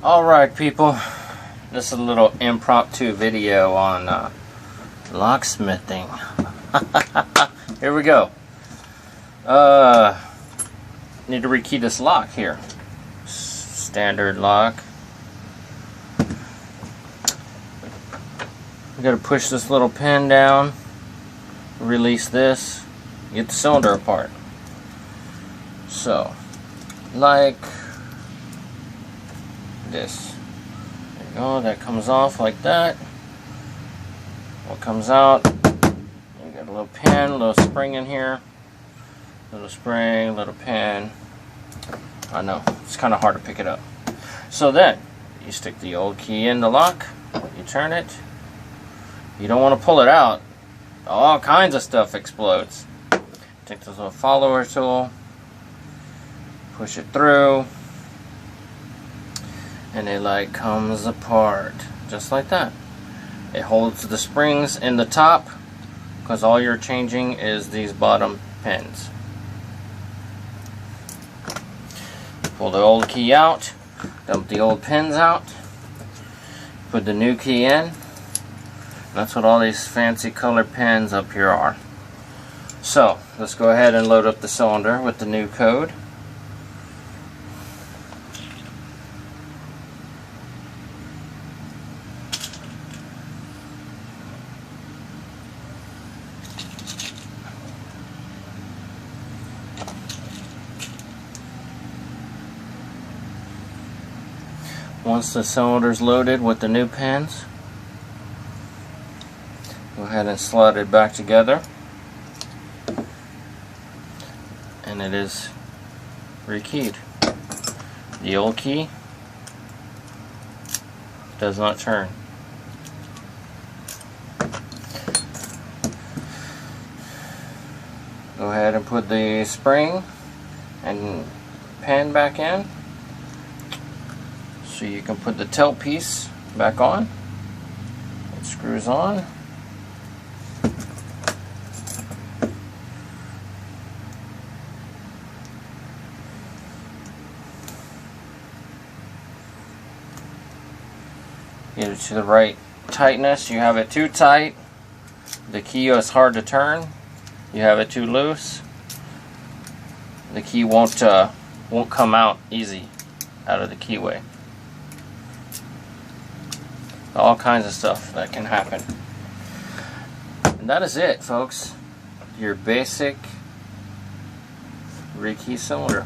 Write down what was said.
Alright people, this is a little impromptu video on locksmithing. Here we go. Need to rekey this lock here. Standard lock. We gotta push this little pin down, release this, get the cylinder apart. So, like this. There you go, that comes off like that. What comes out, you got a little pin, a little spring in here. Little spring, little pin. I know, it's kind of hard to pick it up. So then, you stick the old key in the lock, you turn it. You don't want to pull it out. All kinds of stuff explodes. Take this little follower tool, push it through, and it like comes apart just like that. It holds the springs in the top because all you're changing is these bottom pins. Pull the old key out, dump the old pins out, put the new key in. That's what all these fancy color pins up here are. So let's go ahead and load up the cylinder with the new code. Once the cylinder is loaded with the new pins, go ahead and slide it back together, and it is rekeyed. The old key does not turn. Go ahead and put the spring and pin back in so you can put the tail piece back on. It screws on. Get it to the right tightness. You have it too tight, the key is hard to turn. You have it too loose, the key won't come out easy out of the keyway. All kinds of stuff that can happen. And that is it, folks. Your basic rekey cylinder.